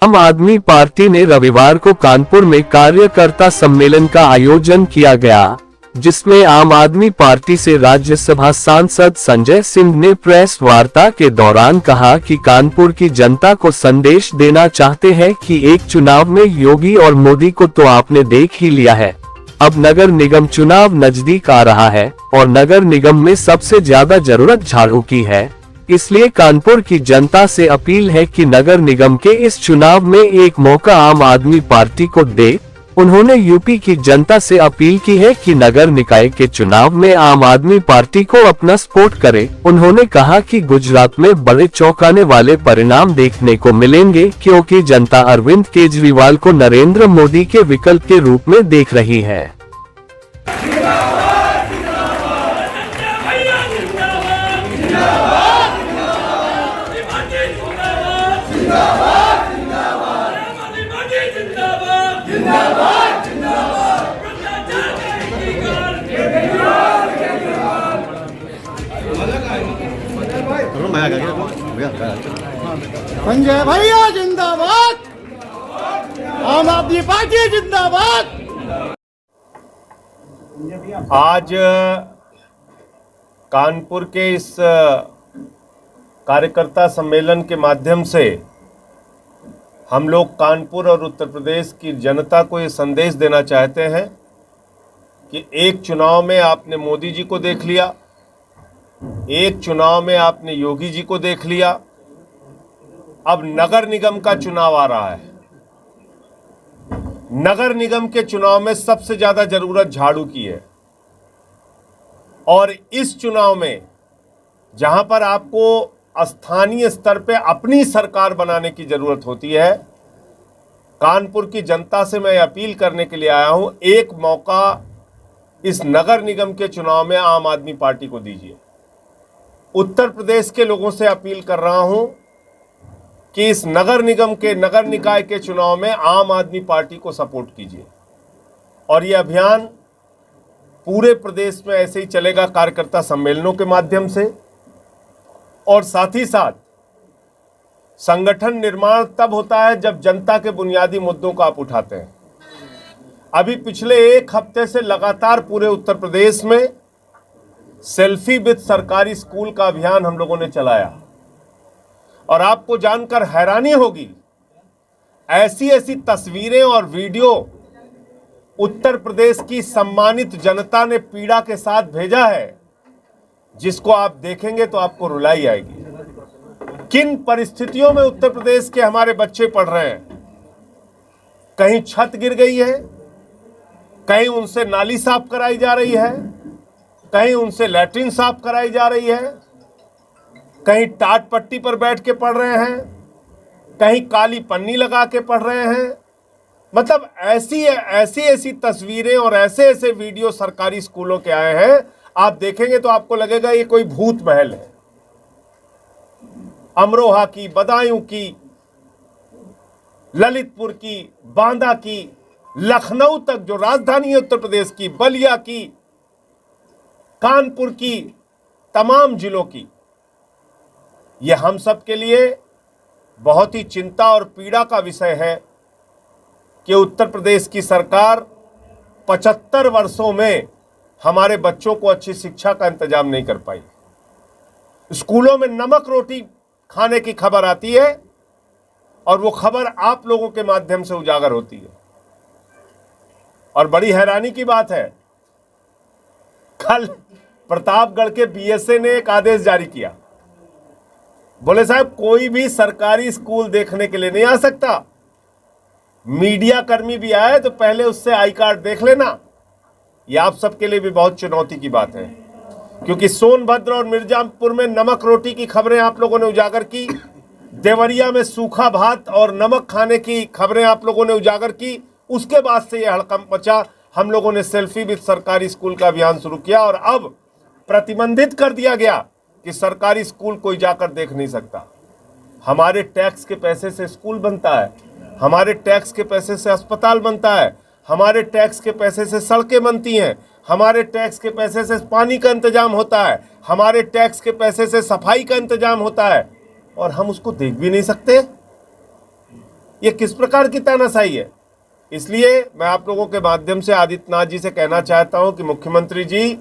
आम आदमी पार्टी ने रविवार को कानपुर में कार्यकर्ता सम्मेलन का आयोजन किया गया, जिसमें आम आदमी पार्टी से राज्यसभा सांसद संजय सिंह ने प्रेस वार्ता के दौरान कहा कि कानपुर की जनता को संदेश देना चाहते हैं कि एक चुनाव में योगी और मोदी को तो आपने देख ही लिया है, अब नगर निगम चुनाव नजदीक आ रहा है और नगर निगम में सबसे ज्यादा जरूरत झाड़ू की है। इसलिए कानपुर की जनता से अपील है कि नगर निगम के इस चुनाव में एक मौका आम आदमी पार्टी को दे। उन्होंने यूपी की जनता से अपील की है कि नगर निकाय के चुनाव में आम आदमी पार्टी को अपना सपोर्ट करे। उन्होंने कहा कि गुजरात में बड़े चौंकाने वाले परिणाम देखने को मिलेंगे, क्योंकि जनता अरविंद केजरीवाल को नरेंद्र मोदी के विकल्प के रूप में देख रही है। संजय भैया जिंदाबाद, आम आदमी पार्टी जिंदाबाद। आज कानपुर के इस कार्यकर्ता सम्मेलन के माध्यम से हम लोग कानपुर और उत्तर प्रदेश की जनता को ये संदेश देना चाहते हैं कि एक चुनाव में आपने मोदी जी को देख लिया, एक चुनाव में आपने योगी जी को देख लिया, अब नगर निगम का चुनाव आ रहा है। नगर निगम के चुनाव में सबसे ज्यादा जरूरत झाड़ू की है और इस चुनाव में जहां पर आपको स्थानीय स्तर पे अपनी सरकार बनाने की जरूरत होती है, कानपुर की जनता से मैं अपील करने के लिए आया हूं, एक मौका इस नगर निगम के चुनाव में आम आदमी पार्टी को दीजिए। उत्तर प्रदेश के लोगों से अपील कर रहा हूं कि इस नगर निगम के नगर निकाय के चुनाव में आम आदमी पार्टी को सपोर्ट कीजिए और ये अभियान पूरे प्रदेश में ऐसे ही चलेगा, कार्यकर्ता सम्मेलनों के माध्यम से। और साथ ही साथ संगठन निर्माण तब होता है जब जनता के बुनियादी मुद्दों को आप उठाते हैं। अभी पिछले एक हफ्ते से लगातार पूरे उत्तर प्रदेश में सेल्फी विद सरकारी स्कूल का अभियान हम लोगों ने चलाया और आपको जानकर हैरानी होगी, ऐसी ऐसी तस्वीरें और वीडियो उत्तर प्रदेश की सम्मानित जनता ने पीड़ा के साथ भेजा है, जिसको आप देखेंगे तो आपको रुलाई आएगी। किन परिस्थितियों में उत्तर प्रदेश के हमारे बच्चे पढ़ रहे हैं। कहीं छत गिर गई है, कहीं उनसे नाली साफ कराई जा रही है, कहीं उनसे लैट्रिन साफ कराई जा रही है, कहीं टाट पट्टी पर बैठ के पढ़ रहे हैं, कहीं काली पन्नी लगा के पढ़ रहे हैं। मतलब ऐसी तस्वीरें और ऐसे ऐसे वीडियो सरकारी स्कूलों के आए हैं, आप देखेंगे तो आपको लगेगा ये कोई भूत महल है। अमरोहा की, बदायूं की, ललितपुर की, बांदा की, लखनऊ तक जो राजधानी है उत्तर प्रदेश की, बलिया की, कानपुर की, तमाम जिलों की, ये हम सब के लिए बहुत ही चिंता और पीड़ा का विषय है कि उत्तर प्रदेश की सरकार 75 वर्षों में हमारे बच्चों को अच्छी शिक्षा का इंतजाम नहीं कर पाई। स्कूलों में नमक रोटी खाने की खबर आती है और वो खबर आप लोगों के माध्यम से उजागर होती है। और बड़ी हैरानी की बात है, कल प्रतापगढ़ के बीएसए ने एक आदेश जारी किया, बोले साहब कोई भी सरकारी स्कूल देखने के लिए नहीं आ सकता, मीडिया कर्मी भी आए तो पहले उससे आई कार्ड देख लेना। यह आप सबके लिए भी बहुत चुनौती की बात है, क्योंकि सोनभद्र और मिर्जापुर में नमक रोटी की खबरें आप लोगों ने उजागर की, देवरिया में सूखा भात और नमक खाने की खबरें आप लोगों ने उजागर की। उसके बाद से यह हड़कंप मचा, हम लोगों ने सेल्फी विद सरकारी स्कूल का अभियान शुरू किया और अब प्रतिबंधित कर दिया गया कि सरकारी स्कूल कोई जाकर देख नहीं सकता। हमारे टैक्स के पैसे से स्कूल बनता है, हमारे टैक्स के पैसे से अस्पताल बनता है, हमारे टैक्स के पैसे से सड़कें बनती हैं, हमारे टैक्स के पैसे से पानी का इंतजाम होता है, हमारे टैक्स के पैसे से सफाई का इंतजाम होता है, और हम उसको देख भी नहीं सकते। ये किस प्रकार की तानाशाही है? इसलिए मैं आप लोगों के माध्यम से आदित्यनाथ जी से कहना चाहता हूं कि मुख्यमंत्री जी,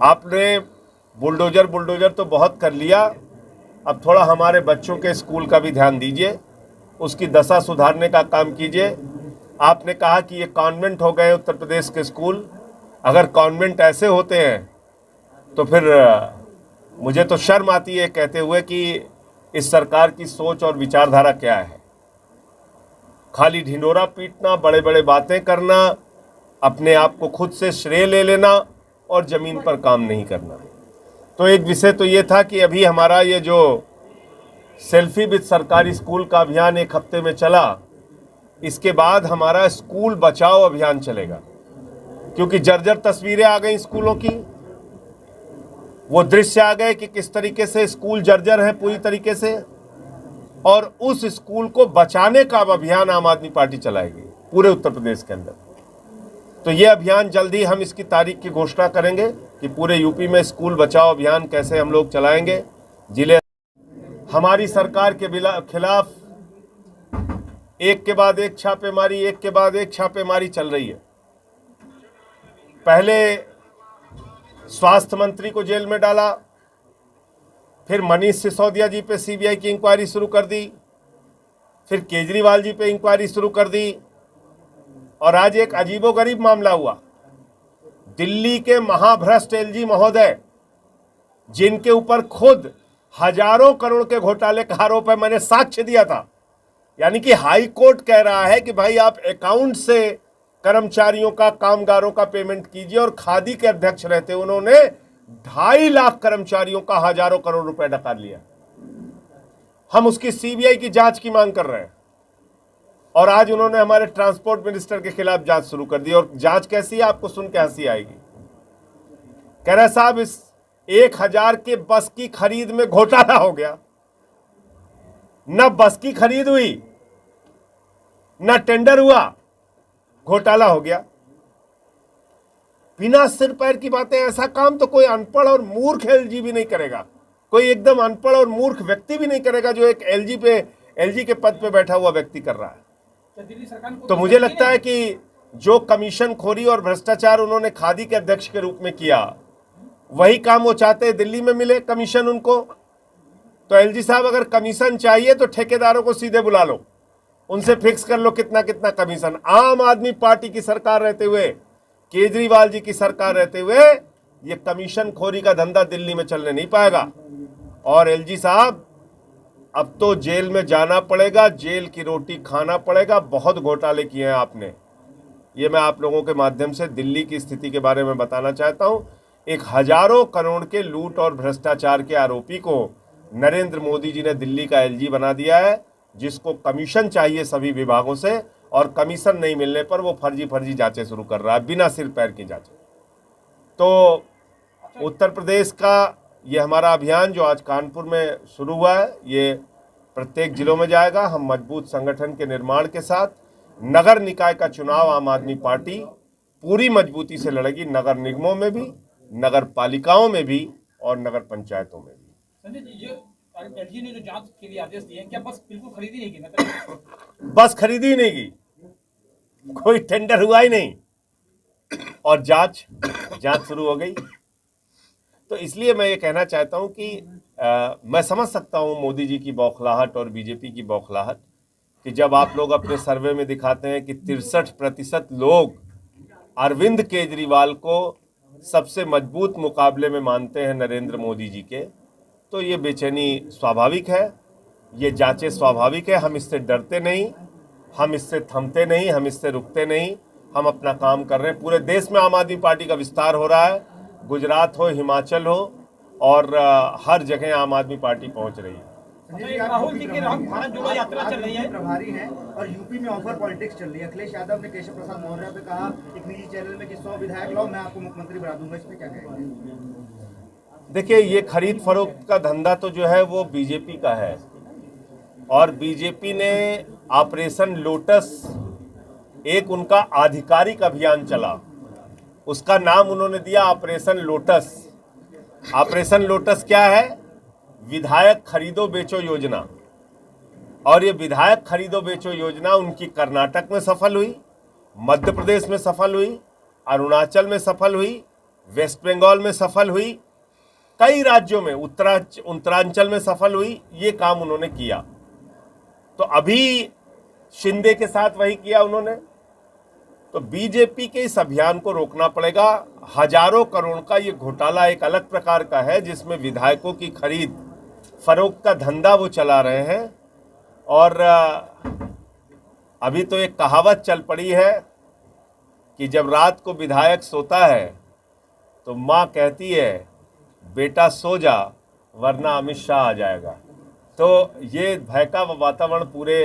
आपने बुलडोजर तो बहुत कर लिया, अब थोड़ा हमारे बच्चों के स्कूल का भी ध्यान दीजिए, उसकी दशा सुधारने का काम कीजिए। आपने कहा कि ये कॉन्वेंट हो गए उत्तर प्रदेश के स्कूल, अगर कॉन्वेंट ऐसे होते हैं तो फिर मुझे तो शर्म आती है कहते हुए कि इस सरकार की सोच और विचारधारा क्या है। खाली ढिंढोरा पीटना, बड़े बड़े बातें करना, अपने आप को खुद से श्रेय ले लेना और ज़मीन पर काम नहीं करना। तो एक विषय तो ये था कि अभी हमारा ये जो सेल्फी विद सरकारी स्कूल का अभियान 1 हफ्ते में चला, इसके बाद हमारा स्कूल बचाओ अभियान चलेगा, क्योंकि जर्जर तस्वीरें आ गई स्कूलों की, वो दृश्य आ गए कि किस तरीके से स्कूल जर्जर है पूरी तरीके से, और उस स्कूल को बचाने का अभियान आम आदमी पार्टी चलाएगी पूरे उत्तर प्रदेश के अंदर। तो ये अभियान जल्द ही हम इसकी तारीख की घोषणा करेंगे कि पूरे यूपी में स्कूल बचाओ अभियान कैसे हम लोग चलाएंगे। जिले हमारी सरकार के खिलाफ एक के बाद एक छापेमारी चल रही है। पहले स्वास्थ्य मंत्री को जेल में डाला, फिर मनीष सिसोदिया जी पे सीबीआई की इंक्वायरी शुरू कर दी, फिर केजरीवाल जी पे इंक्वायरी शुरू कर दी, और आज एक अजीबोगरीब मामला हुआ। दिल्ली के महाभ्रष्ट एलजी महोदय, जिनके ऊपर खुद हजारों करोड़ के घोटाले का आरोप है, मैंने साक्ष्य दिया था, यानी कि हाई कोर्ट कह रहा है कि भाई आप अकाउंट से कर्मचारियों का, कामगारों का पेमेंट कीजिए, और खादी के अध्यक्ष रहते उन्होंने 2.5 लाख कर्मचारियों का हजारों करोड़ रुपए डकार लिया। हम उसकी सीबीआई की जांच की मांग कर रहे हैं, और आज उन्होंने हमारे ट्रांसपोर्ट मिनिस्टर के खिलाफ जांच शुरू कर दी। और जांच कैसी है आपको सुन के हंसी आएगी। कह रहे साहब इस 1000 के बस की खरीद में घोटाला हो गया। न बस की खरीद हुई, न टेंडर हुआ, घोटाला हो गया। बिना सिर पैर की बातें, ऐसा काम तो कोई अनपढ़ और मूर्ख एलजी भी नहीं करेगा, कोई एकदम अनपढ़ और मूर्ख व्यक्ति भी नहीं करेगा जो एक एलजी के पद पे बैठा हुआ व्यक्ति कर रहा है। तो मुझे लगता है कि जो कमीशन खोरी और भ्रष्टाचार उन्होंने खादी के अध्यक्ष के रूप में किया, वही काम वो चाहते हैं दिल्ली में मिले कमीशन उनको। तो एलजी साहब, अगर कमीशन चाहिए तो ठेकेदारों को सीधे बुला लो, उनसे फिक्स कर लो कितना कितना कमीशन। आम आदमी पार्टी की सरकार रहते हुए, केजरीवाल जी की सरकार रहते हुए, ये कमीशन खोरी का धंधा दिल्ली में चलने नहीं पाएगा। और एलजी साहब, अब तो जेल में जाना पड़ेगा, जेल की रोटी खाना पड़ेगा। बहुत घोटाले किए हैं आपने। ये मैं आप लोगों के माध्यम से दिल्ली की स्थिति के बारे में बताना चाहता हूं। एक हजारों करोड़ के लूट और भ्रष्टाचार के आरोपी को नरेंद्र मोदी जी ने दिल्ली का एलजी बना दिया है, जिसको कमीशन चाहिए सभी विभागों से, और कमीशन नहीं मिलने पर वो फर्जी जांचें शुरू कर रहा है, बिना सिर पैर की जांचें। तो उत्तर प्रदेश का ये हमारा अभियान जो आज कानपुर में शुरू हुआ है, ये प्रत्येक जिलों में जाएगा। हम मजबूत संगठन के निर्माण के साथ नगर निकाय का चुनाव आम आदमी पार्टी पूरी मजबूती से लड़ेगी, नगर निगमों में भी, नगर पालिकाओं में भी, और नगर पंचायतों में भी। संजय जी, ये एलजी ने जो जांच के लिए आदेश दिए हैं, क्या बस बिल्कुल खरीदी नहीं की? मतलब बस खरीदी नहीं की, कोई टेंडर हुआ ही नहीं, और जांच शुरू हो गई। तो इसलिए मैं ये कहना चाहता हूं कि मैं समझ सकता हूं मोदी जी की बौखलाहट और बीजेपी की बौखलाहट, कि जब आप लोग अपने सर्वे में दिखाते हैं कि 63% लोग अरविंद केजरीवाल को सबसे मजबूत मुकाबले में मानते हैं नरेंद्र मोदी जी के, तो ये बेचैनी स्वाभाविक है, ये जांचें स्वाभाविक है। हम इससे डरते नहीं, हम इससे थमते नहीं, हम इससे रुकते नहीं, हम अपना काम कर रहे हैं। पूरे देश में आम आदमी पार्टी का विस्तार हो रहा है, गुजरात हो, हिमाचल हो, और हर जगह आम आदमी पार्टी पहुंच रही है। राहुल जी की भारत जोड़ो यात्रा चल रही है, प्रभारी हैं, और यूपी में ऑफर पॉलिटिक्स चल रही है। अखिलेश यादव ने केशव प्रसाद मौर्य पे कहा एक निजी चैनल में कि 100 विधायक लाओ, मैं आपको मुख्यमंत्री बना दूंगा। इस पे क्या कहेंगे? देखिए, ये खरीद फरोख्त का धंधा तो जो है वो बीजेपी का है, और बीजेपी ने ऑपरेशन लोटस, एक उनका आधिकारिक अभियान चला, उसका नाम उन्होंने दिया ऑपरेशन लोटस। ऑपरेशन लोटस क्या है? विधायक खरीदो बेचो योजना। और ये विधायक खरीदो बेचो योजना उनकी कर्नाटक में सफल हुई, मध्य प्रदेश में सफल हुई, अरुणाचल में सफल हुई, वेस्ट बंगाल में सफल हुई, कई राज्यों में उत्तरांचल में सफल हुई। ये काम उन्होंने किया। तो अभी शिंदे के साथ वही किया उन्होंने। तो बीजेपी के इस अभियान को रोकना पड़ेगा। हजारों करोड़ का ये घोटाला एक अलग प्रकार का है, जिसमें विधायकों की खरीद फरोख्त का धंधा वो चला रहे हैं। और अभी तो एक कहावत चल पड़ी है कि जब रात को विधायक सोता है तो माँ कहती है बेटा सो जा वरना अमित शाह आ जाएगा। तो ये भय का वातावरण पूरे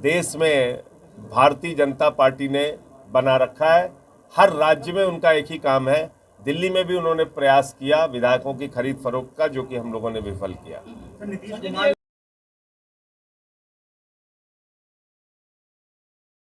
देश में भारतीय जनता पार्टी ने बना रखा है। हर राज्य में उनका एक ही काम है। दिल्ली में भी उन्होंने प्रयास किया विधायकों की खरीद फरोख्त का, जो कि हम लोगों ने विफल किया।